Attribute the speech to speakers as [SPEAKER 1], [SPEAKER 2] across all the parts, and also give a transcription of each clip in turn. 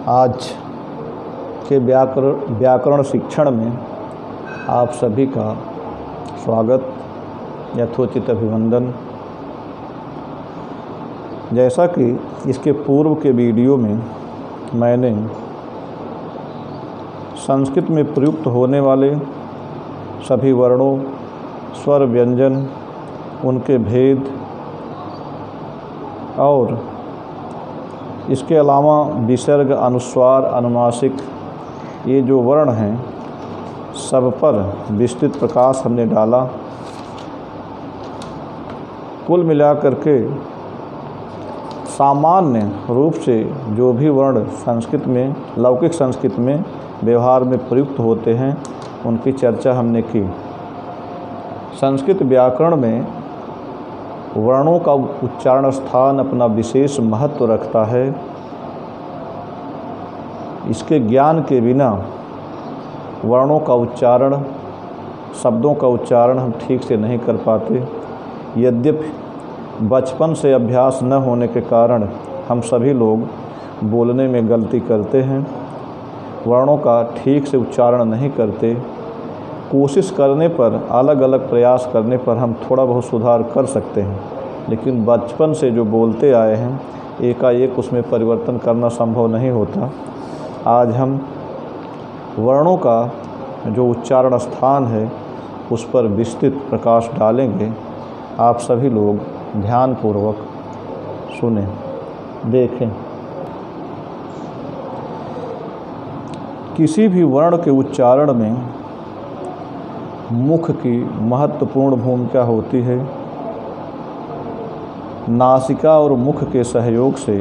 [SPEAKER 1] आज के व्याकरण शिक्षण में आप सभी का स्वागत, यथोचित अभिवंदन। जैसा कि इसके पूर्व के वीडियो में मैंने संस्कृत में प्रयुक्त होने वाले सभी वर्णों, स्वर, व्यंजन, उनके भेद और इसके अलावा विसर्ग, अनुस्वार, अनुनासिक, ये जो वर्ण हैं सब पर विस्तृत प्रकाश हमने डाला। कुल मिलाकर के सामान्य रूप से जो भी वर्ण संस्कृत में, लौकिक संस्कृत में व्यवहार में प्रयुक्त होते हैं उनकी चर्चा हमने की। संस्कृत व्याकरण में वर्णों का उच्चारण स्थान अपना विशेष महत्व रखता है। इसके ज्ञान के बिना वर्णों का उच्चारण, शब्दों का उच्चारण हम ठीक से नहीं कर पाते। यद्यपि बचपन से अभ्यास न होने के कारण हम सभी लोग बोलने में गलती करते हैं, वर्णों का ठीक से उच्चारण नहीं करते। कोशिश करने पर, अलग अलग प्रयास करने पर हम थोड़ा बहुत सुधार कर सकते हैं, लेकिन बचपन से जो बोलते आए हैं एकाएक उसमें परिवर्तन करना संभव नहीं होता। आज हम वर्णों का जो उच्चारण स्थान है उस पर विस्तृत प्रकाश डालेंगे। आप सभी लोग ध्यानपूर्वक सुनें, देखें। किसी भी वर्ण के उच्चारण में मुख की महत्वपूर्ण भूमिका होती है। नासिका और मुख के सहयोग से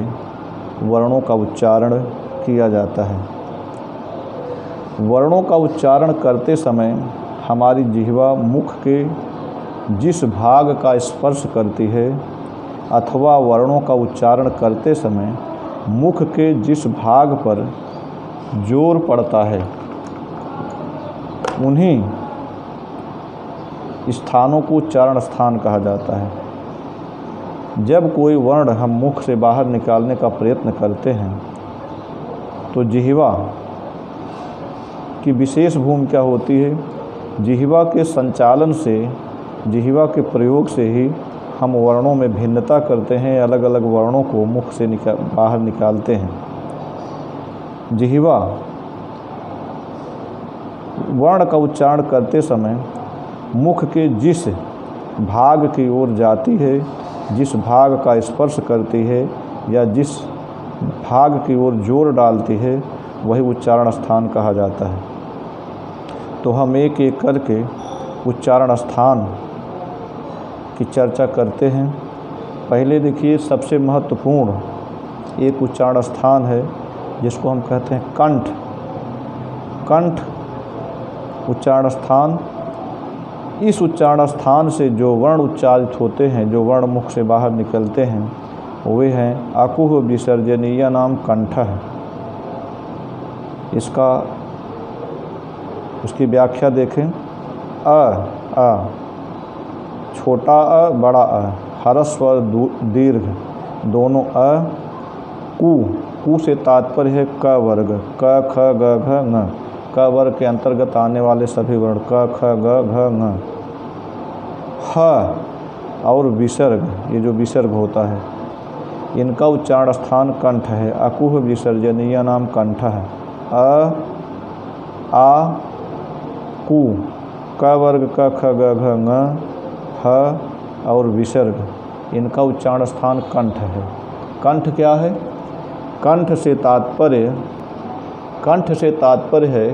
[SPEAKER 1] वर्णों का उच्चारण किया जाता है। वर्णों का उच्चारण करते समय हमारी जिह्वा मुख के जिस भाग का स्पर्श करती है अथवा वर्णों का उच्चारण करते समय मुख के जिस भाग पर जोर पड़ता है उन्हीं स्थानों को उच्चारण स्थान कहा जाता है। जब कोई वर्ण हम मुख से बाहर निकालने का प्रयत्न करते हैं तो जिह्वा की विशेष भूमिका होती है। जिह्वा के संचालन से, जिह्वा के प्रयोग से ही हम वर्णों में भिन्नता करते हैं, अलग अलग वर्णों को मुख से बाहर निकालते हैं। जिह्वा वर्ण का उच्चारण करते समय मुख के जिस भाग की ओर जाती है, जिस भाग का स्पर्श करती है या जिस भाग की ओर जोर डालती है वही उच्चारण स्थान कहा जाता है। तो हम एक एक करके उच्चारण स्थान की चर्चा करते हैं। पहले देखिए, सबसे महत्वपूर्ण एक उच्चारण स्थान है जिसको हम कहते हैं कंठ। कंठ उच्चारण स्थान, इस उच्चारण स्थान से जो वर्ण उच्चारित होते हैं, जो वर्ण मुख से बाहर निकलते हैं, वे हैं अकुह विसर्जनीय नाम कंठ है। उसकी व्याख्या देखें। अ, छोटा अ, बड़ा अ, ह्रस्व और दीर्घ दोनों अ। कु से तात्पर्य है क वर्ग, क, ख, ग, घ, ङ। क वर्ग के अंतर्गत आने वाले सभी वर्ण क, ख, ग, घ, ङ। ह और विसर्ग, ये जो विसर्ग होता है इनका उच्चारण स्थान कंठ है। अकुह विसर्जनीय नाम कंठ है। अ, आ, कु, क वर्ग क, ख, ग, घ, ङ, ह और विसर्ग, इनका उच्चारण स्थान कंठ है। कंठ क्या है? कंठ से तात्पर्य है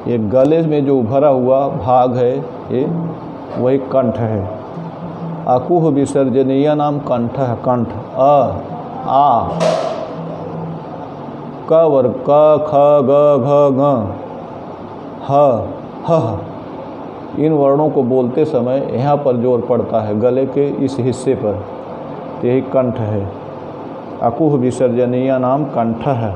[SPEAKER 1] ये गले में जो उभरा हुआ भाग है, ये वही कंठ है। अकुह विसर्जनीय नाम कंठ है। कंठ अ, आ, क वर्ग क, ख, ग, घ, ङ, ह। इन वर्णों को बोलते समय यहाँ पर जोर पड़ता है, गले के इस हिस्से पर, तो यही कंठ है। अकुह विसर्जनीय नाम कंठ है।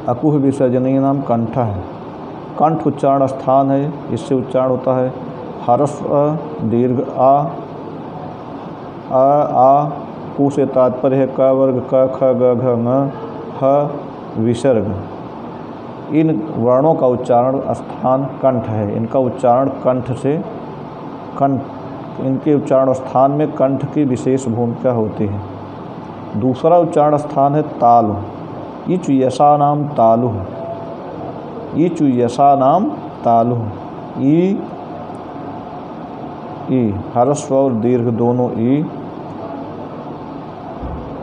[SPEAKER 1] अकुह विसर्जनीय नाम कंठ है। कंठ उच्चारण स्थान है, इससे उच्चारण होता है ह्रस्व दीर्घ आ, आ कु से तात्पर्य है क वर्ग क ख ग घ ङ ह विसर्ग। इन वर्णों का उच्चारण स्थान कंठ है। इनका उच्चारण कंठ से इनके उच्चारण स्थान में कंठ की विशेष भूमिका होती है। दूसरा उच्चारण स्थान है तालु। इच यसा नाम तालु। इच यसा नाम तालु। ई ह्रस्व और दीर्घ दोनों ई।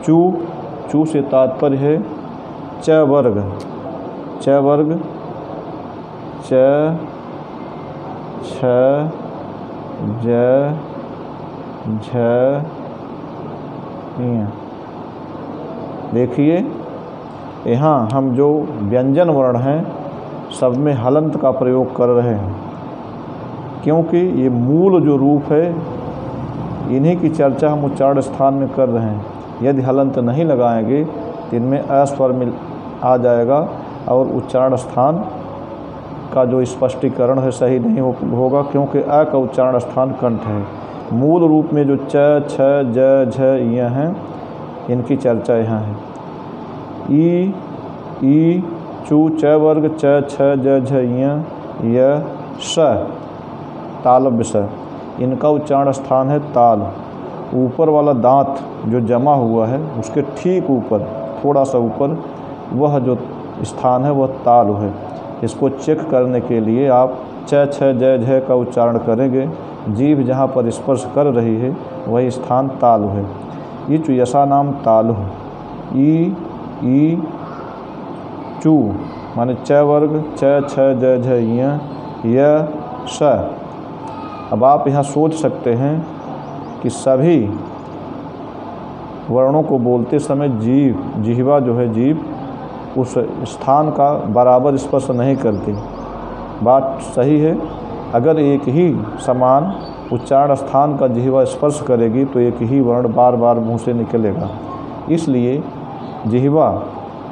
[SPEAKER 1] चू से तात्पर्य है च वर्ग च वर्ग च छ ज झ ञ। देखिए यहाँ हम जो व्यंजन वर्ण हैं सब में हलंत का प्रयोग कर रहे हैं, क्योंकि ये मूल जो रूप है इन्हीं की चर्चा हम उच्चारण स्थान में कर रहे हैं। यदि हलंत नहीं लगाएंगे तो इनमें अस्वर मिल आ जाएगा और उच्चारण स्थान का जो स्पष्टीकरण है सही नहीं होगा, क्योंकि अ का उच्चारण स्थान कंठ है। मूल रूप में जो च छ ज झ य हैं इनकी चर्चा यहाँ है। ई चू च वर्ग च छ ज झ य स तालव्य स। इनका उच्चारण स्थान है ताल। ऊपर वाला दांत जो जमा हुआ है उसके ठीक ऊपर थोड़ा सा ऊपर वह जो स्थान है वह तालु है। इसको चेक करने के लिए आप च छ ज झ का उच्चारण करेंगे, जीभ जहाँ पर स्पर्श कर रही है वही स्थान तालु है। इच यसा नाम तालु। ई चू माने च वर्ग च छ ज झ य स। अब आप यहाँ सोच सकते हैं कि सभी वर्णों को बोलते समय जिह्वा जो है जीभ उस स्थान का बराबर स्पर्श नहीं करती। बात सही है। अगर एक ही समान उच्चारण स्थान का जिह्वा स्पर्श करेगी तो एक ही वर्ण बार बार मुंह से निकलेगा। इसलिए जिह्वा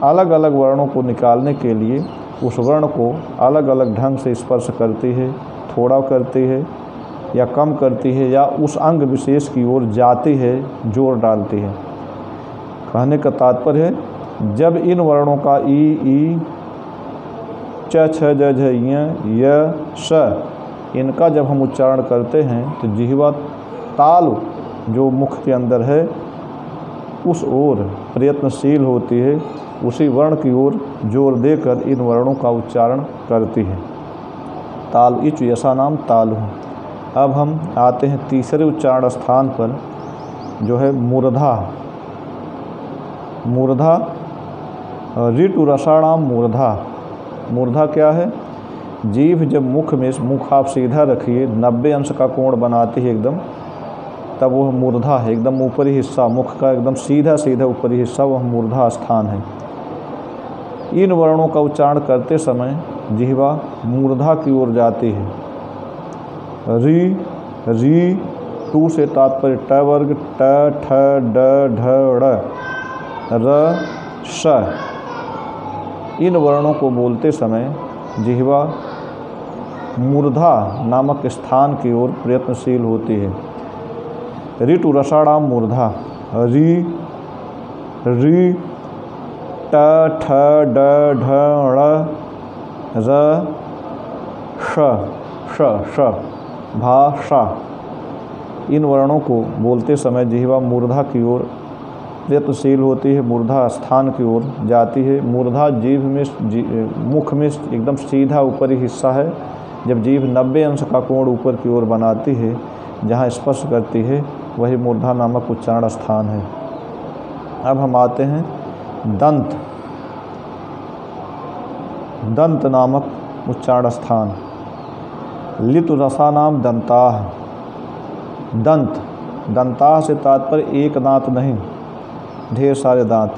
[SPEAKER 1] अलग अलग वर्णों को निकालने के लिए उस वर्ण को अलग अलग ढंग से स्पर्श करती है, थोड़ा करती है या कम करती है, या उस अंग विशेष की ओर जाती है, जोर डालती है। कहने का तात्पर्य है जब इन वर्णों का ई च छ ज झ य स इनका जब हम उच्चारण करते हैं तो जिह्वा ताल जो मुख के अंदर है उस ओर प्रयत्नशील होती है, उसी वर्ण की ओर जोर देकर इन वर्णों का उच्चारण करती है। ताल इच यसा नाम तालु। अब हम आते हैं तीसरे उच्चारण स्थान पर जो है मूर्धा। मूर्धा ऋतु रसाणाम मूर्धा। मूर्धा क्या है? जीभ जब मुख आप सीधा रखिए 90 अंश का कोण बनाती है एकदम, तब वह मूर्धा है। एकदम ऊपरी हिस्सा मुख का एकदम सीधा ऊपरी हिस्सा वह मूर्धा स्थान है। इन वर्णों का उच्चारण करते समय जिह्वा मूर्धा की ओर जाती है। री टू से तात्पर्य ट वर्ग ट ठ ड ढ ड़ र श। इन वर्णों को बोलते समय जिह्वा मूर्धा नामक स्थान की ओर प्रयत्नशील होती है। ऋतु रसाणाम मूर्धा। री ट ठ ड ढ ड़ र श भाषा। इन वर्णों को बोलते समय जिह्वा मूर्धा की ओर प्रयत्नशील होती है, मूर्धा स्थान की ओर जाती है। मूर्धा जीभ में मुख में एकदम सीधा ऊपरी हिस्सा है। जब जीभ 90 अंश का कोण ऊपर की ओर बनाती है, जहाँ स्पर्श करती है वही मूर्धा नामक उच्चारण स्थान है। अब हम आते हैं दंत नामक उच्चारण स्थान। लितु रसा नाम दंताह। दंताह से तात्पर्य एक दांत नहीं, ढेर सारे दांत।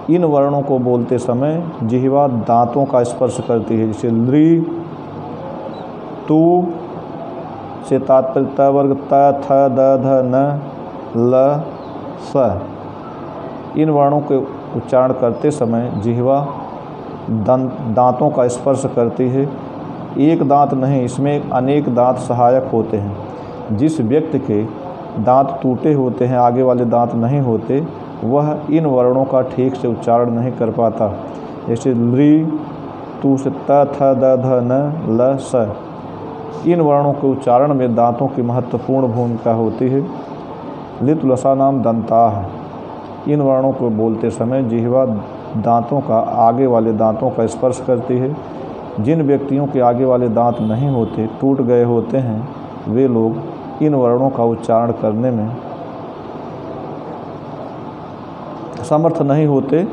[SPEAKER 1] इन वर्णों को बोलते समय जिह्वा दांतों का स्पर्श करती है। जैसे लृ तू से तात्पर्य त वर्ग त थ द ध न ल स। इन वर्णों के उच्चारण करते समय जिह्वा दांतों का स्पर्श करती है। एक दांत नहीं, इसमें अनेक दांत सहायक होते हैं। जिस व्यक्ति के दांत टूटे होते हैं, आगे वाले दांत नहीं होते, वह इन वर्णों का ठीक से उच्चारण नहीं कर पाता। जैसे लृ, तू से त, थ, द, ध, न, ल, स। इन वर्णों के उच्चारण में दांतों की महत्वपूर्ण भूमिका होती है। लिट लसा नाम दंताः। इन वर्णों को बोलते समय जिह्वा दांतों का आगे वाले दांतों का स्पर्श करती है। जिन व्यक्तियों के आगे वाले दांत नहीं होते, टूट गए होते हैं, वे लोग इन वर्णों का उच्चारण करने में समर्थ नहीं होते,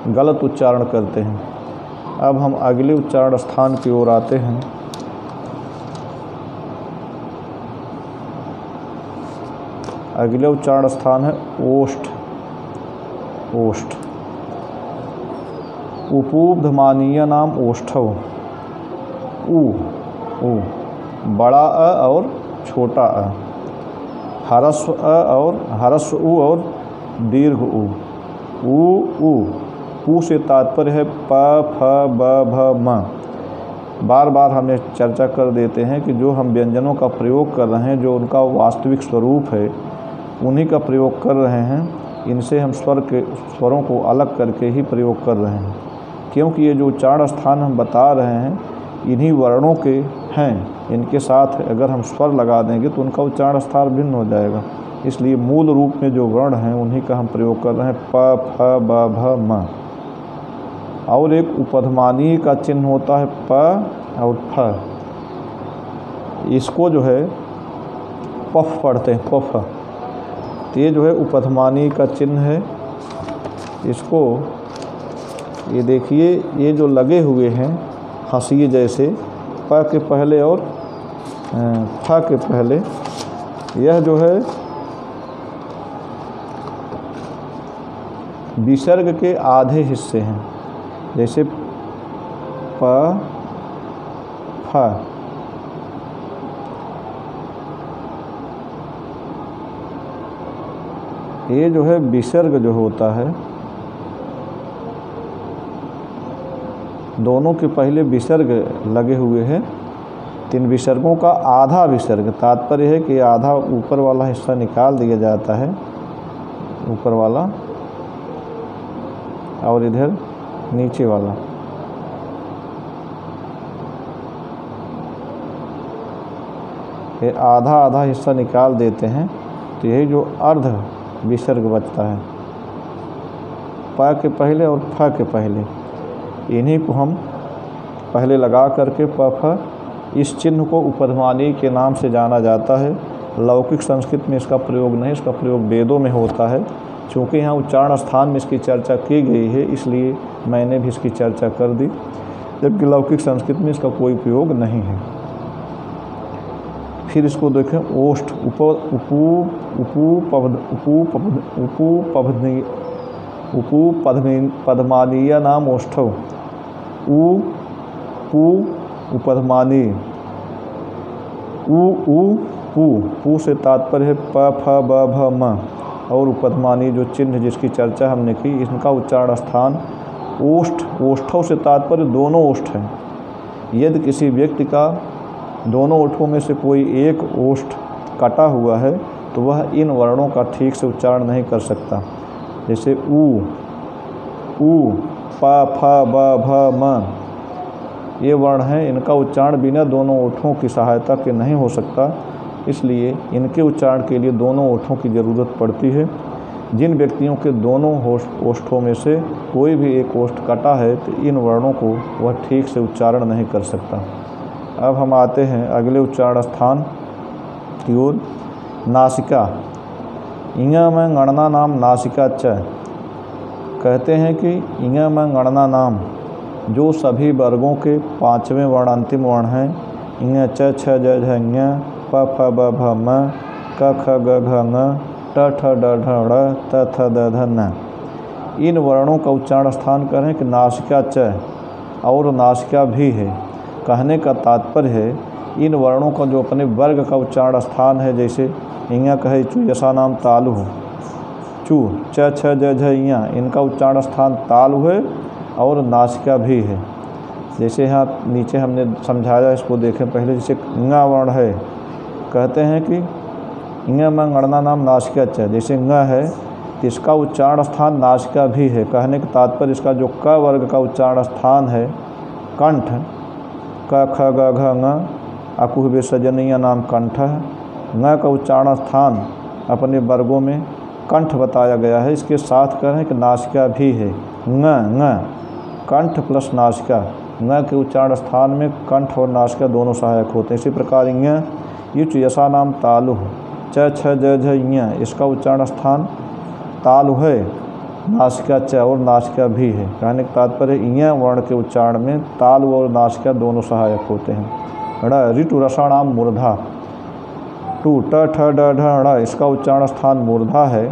[SPEAKER 1] गलत उच्चारण करते हैं। अब हम अगले उच्चारण स्थान की ओर आते हैं। अगले उच्चारण स्थान है ओष्ठ। ओष्ठ उपूर्ध्वमानीय नाम ओष्ठव। ऊ, बड़ा अ और छोटा अ, ह्रस्व अ और ह्रस्व उ और दीर्घ ऊ। पू से तात्पर्य है प, फ, ब, भ, म। बार बार हमने चर्चा कर देते हैं कि जो हम व्यंजनों का प्रयोग कर रहे हैं, जो उनका वास्तविक स्वरूप है, उन्हीं का प्रयोग कर रहे हैं। इनसे हम स्वरों को अलग करके ही प्रयोग कर रहे हैं, क्योंकि ये जो उच्चारण स्थान हम बता रहे हैं इन्हीं वर्णों के हैं। इनके साथ अगर हम स्वर लगा देंगे तो उनका उच्चारण स्थान भिन्न हो जाएगा। इसलिए मूल रूप में जो वर्ण हैं उन्हीं का हम प्रयोग कर रहे हैं, प, फ, ब, भ, म। और एक उपध्मानीय का चिन्ह होता है प और फ। इसको जो है पफ पढ़ते हैं, पफ। तो ये जो है उपध्मानीय का चिन्ह है। इसको ये देखिए, ये जो लगे हुए हैं हंसिए जैसे, प के पहले और फ के पहले, यह जो है विसर्ग के आधे हिस्से हैं। जैसे प, फ, ये जो है विसर्ग जो होता है, दोनों के पहले विसर्ग लगे हुए हैं। तीन विसर्गों का आधा विसर्ग, तात्पर्य है कि आधा ऊपर वाला हिस्सा निकाल दिया जाता है, ऊपर वाला, और इधर नीचे वाला। ये आधा आधा हिस्सा निकाल देते हैं, तो यही जो अर्ध विसर्ग बचता है, प के पहले और फ के पहले, इन्हीं को हम पहले लगा करके प, फ, इस चिन्ह को उपध्मानीय के नाम से जाना जाता है। लौकिक संस्कृत में इसका प्रयोग नहीं, इसका प्रयोग वेदों में होता है। चूँकि यहाँ उच्चारण स्थान में इसकी चर्चा की गई है, इसलिए मैंने भी इसकी चर्चा कर दी, जबकि लौकिक संस्कृत में इसका कोई प्रयोग नहीं है। फिर इसको देखें, ओष्ठ, उपध्मानीय नाम ओष्ठव। पू उपध्मानीय। पू से तात्पर्य है प, फ, ब, भ, म। और उपध्मानीय जो चिन्ह जिसकी चर्चा हमने की, इनका उच्चारण स्थान ओष्ठ। ओष्ठों से तात्पर्य दोनों ओष्ठ हैं। यदि किसी व्यक्ति का दोनों ओठों में से कोई एक ओष्ठ कटा हुआ है तो वह इन वर्णों का ठीक से उच्चारण नहीं कर सकता। जैसे ऊ, प, फ, ब, भ, म, ये वर्ण हैं, इनका उच्चारण बिना दोनों ओठों की सहायता के नहीं हो सकता। इसलिए इनके उच्चारण के लिए दोनों ओठों की ज़रूरत पड़ती है। जिन व्यक्तियों के दोनों ओष्ठों में से कोई भी एक ओष्ठ कटा है तो इन वर्णों को वह ठीक से उच्चारण नहीं कर सकता। अब हम आते हैं अगले उच्चारण स्थान की ओर, नासिका। इंग में गणना नाम नासिका च। कहते हैं कि इंग में गणना नाम जो सभी वर्गों के पांचवें वर्ण अंतिम वर्ण हैं, इंग, च, छ, ज, झ, ञ, प, फ, ब, भ, म, क, ख, ग, घ, ङ, ट, ठ, ड, ढ, ड़, त, थ, द, ध, न। इन वर्णों का उच्चारण स्थान करें कि नासिका च और नासिका भी है। कहने का तात्पर्य है इन वर्णों का जो अपने वर्ग का उच्चारण स्थान है, जैसे इंग कहे चू यशा नाम तालु, चू, च, छ, ज, झ, ञ, इनका उच्चारण स्थान तालु है और नासिका भी है। जैसे यहाँ नीचे हमने समझाया, इसको देखें पहले। जैसे ङ वर्ण है, कहते हैं कि इंग में गणना नाम नासिका च, जैसे ng है तो इसका उच्चारण स्थान नासिका भी है। कहने का तात्पर्य इसका जो क वर्ग का उच्चारण स्थान है कंठ, क ख ग घ ङ अकुह विसर्जनीय नाम कंठ है। ng का उच्चारण स्थान अपने वर्गों में कंठ बताया गया है। इसके साथ कहें कि नासिका भी है। ng कंठ प्लस नासिका, ng के उच्चारण स्थान में कंठ और नासिका दोनों सहायक होते हैं। इसी प्रकार ङ युच यसा नाम तालु, च छ ज झ ञ इसका उच्चारण स्थान तालु है, नासिका च और नासिका भी है। कहने का तात्पर्य ञ वर्ण के उच्चारण में तालु और नासिका दोनों सहायक होते हैं। ड़ ऋतु रसाणाम मूर्धा, टू ट ठ ड ढ ड़ इसका उच्चारण स्थान मूर्धा है,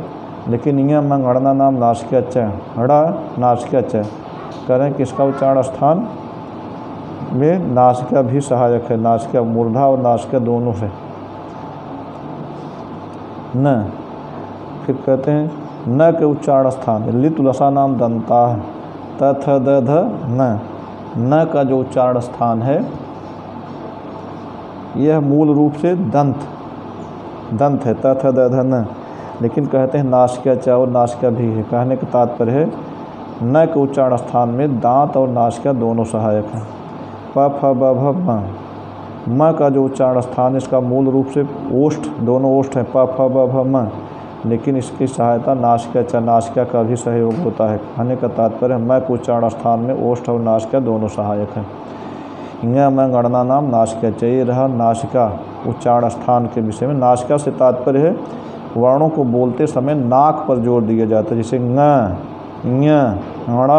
[SPEAKER 1] लेकिन ञ में गणना नाम नासिका च, ड़ नासिका च करें कि इसका उच्चारण स्थान में नासिका भी सहायक है। नासिका मूर्धा और नासिका दोनों से। न फिर कहते हैं न के उच्चारण स्थान लित लसा नाम दंता, त थ द ध न का जो उच्चारण स्थान है यह मूल रूप से दंत है, त थ द ध न, लेकिन कहते हैं नासिका च और नासिका भी है। कहने का तात्पर्य है न के उच्चारण स्थान में दांत और नासिका दोनों सहायक हैं। प फ ब भ म का जो उच्चारण स्थान इसका मूल रूप से ओष्ठ, दोनों ओष्ठ हैं, प फ ब भ म, लेकिन इसकी सहायता नासिका च, नासिका का भी सहयोग होता है। कहने का तात्पर्य म के उच्चारण स्थान में ओष्ठ और नासिका दोनों सहायक हैं। ङ में गणना नाम नासिका च, ये रहा नासिका उच्चारण स्थान के विषय में। नासिका से तात्पर्य है वर्णों को बोलते समय नाक पर जोर दिया जाता है, जैसे ङ ञ ण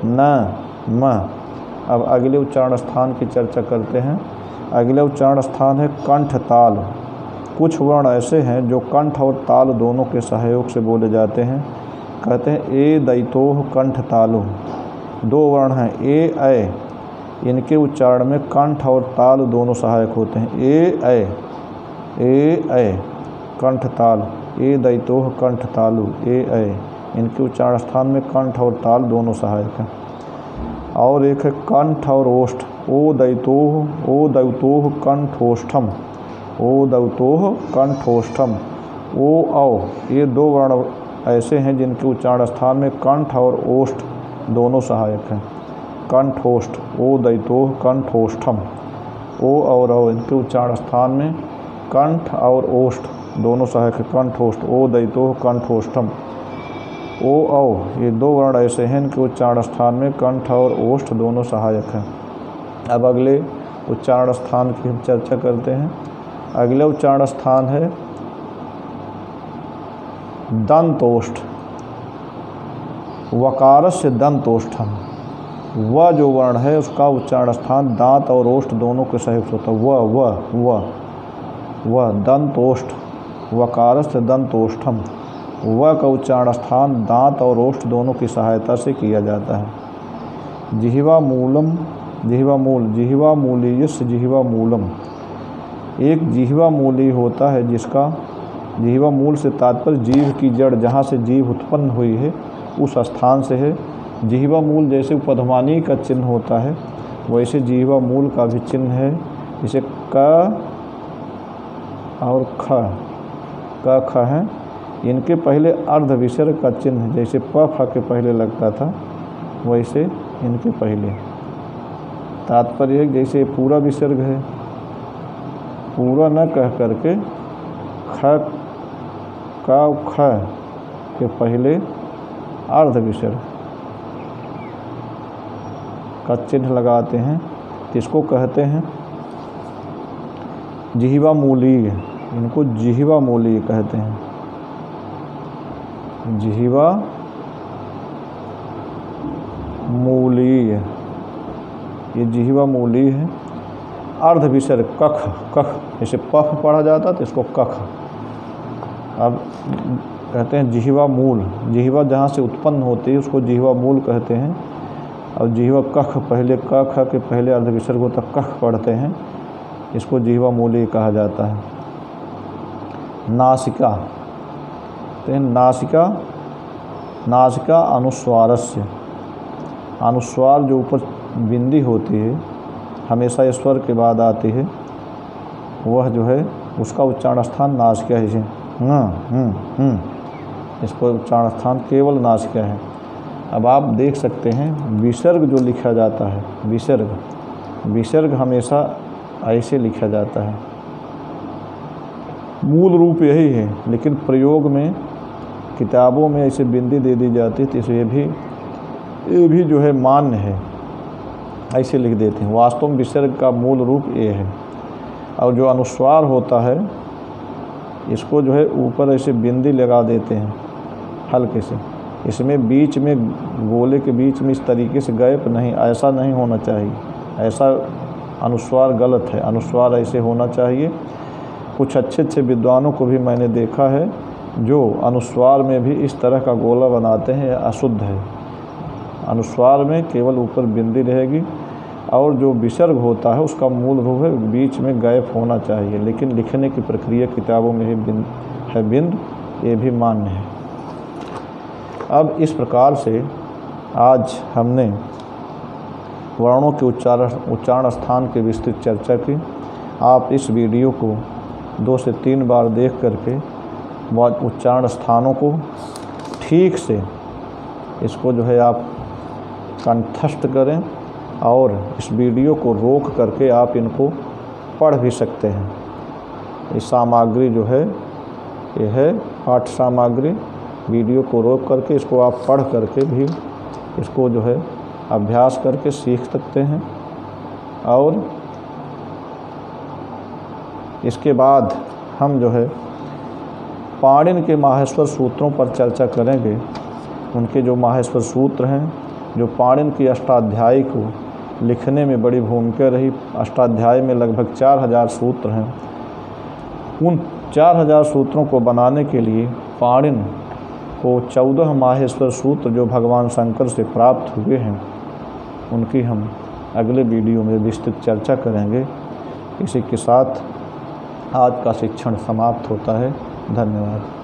[SPEAKER 1] न म। अब अगले उच्चारण स्थान की चर्चा करते हैं। अगले उच्चारण स्थान है कंठ ताल। कुछ वर्ण ऐसे हैं जो कंठ और ताल दोनों के सहयोग से बोले जाते हैं। कहते हैं ए दैतोह कंठ तालु, दो वर्ण हैं ए ऐ, इनके उच्चारण में कंठ और ताल दोनों सहायक होते हैं। ए ऐ कंठ ताल, ए दैतोह कंठ तालु, ए ऐ, इनके उच्चारण स्थान में कंठ और ताल दोनों सहायक हैं। और एक है कंठ और ओष्ठ, ओ दैतोह कंठोष्ठम, ओ दैतोह कंठोष्ठम, ओ औ, ये दो वर्ण ऐसे हैं जिनके उच्चारण स्थान में कंठ और ओष्ठ दोनों सहायक हैं। कंठोष्ठ, ओ दैतोह कंठोष्ठम, ओ और औ इनके उच्चारण स्थान में कंठ और ओष्ठ दोनों सहायक है। कंठोष्ठ, ओ दैतोह कंठोष्ठम, ओ औ, ये दो वर्ण ऐसे हैं इनके उच्चारण स्थान में कंठ और ओष्ठ दोनों सहायक हैं। अब अगले उच्चारण स्थान की हम चर्चा करते हैं। अगले उच्चारण स्थान है दंतोष्ठ, वकारस्य दंतोष्ठम। वह जो वर्ण है उसका उच्चारण स्थान दांत और ओष्ठ दोनों के सहयोग से होता है। वह दंतोष्ठ, वकारस्य दंतोष्ठम। वह का उच्चारण स्थान दांत और ओष्ठ दोनों की सहायता से किया जाता है। जिह्वा मूलम, जिह्वा मूल, जिह्वा मूलीयस्य जिह्वा मूलम। एक जिह्वा मूली होता है जिसका जिह्वा मूल से तात्पर्य जीभ की जड़, जहाँ से जीभ उत्पन्न हुई है उस स्थान से है। जिह्वा मूल जैसे उपध्मानी का चिन्ह होता है वैसे जिह्वा मूल का भी चिन्ह है। जैसे क और ख, ख है, इनके पहले अर्ध विसर्ग का चिन्ह जैसे प फ के पहले लगता था वैसे इनके पहले। तात्पर्य जैसे पूरा विसर्ग है, पूरा न कह करके ख का ख के पहले अर्ध विसर्ग का चिन्ह लगाते हैं, इसको कहते हैं जिह्वा मूलीय। इनको जिह्वा मूलीय कहते हैं। जिह्वा मूलीय, ये जिह्वा मूलीय है। अर्ध विसर्ग कख, कख जैसे पफ पढ़ा जाता तो इसको कख। अब कहते हैं जिह्वा मूल, जिह्वा जहाँ से उत्पन्न होती है उसको जिह्वा मूल कहते हैं। और जिह्वा कख, पहले क ख के पहले अर्ध विसर्ग होता कख पढ़ते हैं, इसको जिह्वा मूलीय कहा जाता है। नासिका, तो नासिका, नासिका अनुस्वारस्य, अनुस्वार जो ऊपर बिंदी होती है हमेशा स्वर के बाद आती है, वह जो है उसका उच्चारण स्थान नासिका है। इसे इसको उच्चारण स्थान केवल नासिका है। अब आप देख सकते हैं विसर्ग जो लिखा जाता है, विसर्ग हमेशा ऐसे लिखा जाता है। मूल रूप यही है, लेकिन प्रयोग में किताबों में ऐसे बिंदी दे दी जाती है, तो इसे ये भी जो है मान्य है, ऐसे लिख देते हैं। वास्तव में विसर्ग का मूल रूप ये है। और जो अनुस्वार होता है इसको जो है ऊपर ऐसे बिंदी लगा देते हैं हल्के से। इसमें बीच में गोले के बीच में इस तरीके से गैप नहीं, ऐसा नहीं होना चाहिए। ऐसा अनुस्वार गलत है, अनुस्वार ऐसे होना चाहिए। कुछ अच्छे विद्वानों को भी मैंने देखा है जो अनुस्वार में भी इस तरह का गोला बनाते हैं, अशुद्ध है। अनुस्वार में केवल ऊपर बिंदी रहेगी और जो विसर्ग होता है उसका मूल रूप है बीच में गैप होना चाहिए, लेकिन लिखने की प्रक्रिया किताबों में ही बिंद, ये भी मान्य है। अब इस प्रकार से आज हमने वर्णों के उच्चारण स्थान की विस्तृत चर्चा की। आप इस वीडियो को 2 से 3 बार देख करके उच्चारण स्थानों को ठीक से इसको जो है आप कंठस्थ करें, और इस वीडियो को रोक करके आप इनको पढ़ भी सकते हैं। ये सामग्री जो है ये है पाठ सामग्री। वीडियो को रोक करके इसको आप पढ़ करके भी इसको जो है अभ्यास करके सीख सकते हैं। और इसके बाद हम जो है पाणिनि के माहेश्वर सूत्रों पर चर्चा करेंगे। उनके जो माहेश्वर सूत्र हैं, जो पाणिनि की अष्टाध्यायी को लिखने में बड़ी भूमिका रही। अष्टाध्यायी में लगभग 4000 सूत्र हैं। उन 4000 सूत्रों को बनाने के लिए पाणिनि को 14 माहेश्वर सूत्र जो भगवान शंकर से प्राप्त हुए हैं, उनकी हम अगले वीडियो में विस्तृत चर्चा करेंगे। इसी के साथ आज का शिक्षण समाप्त होता है। धन्यवाद।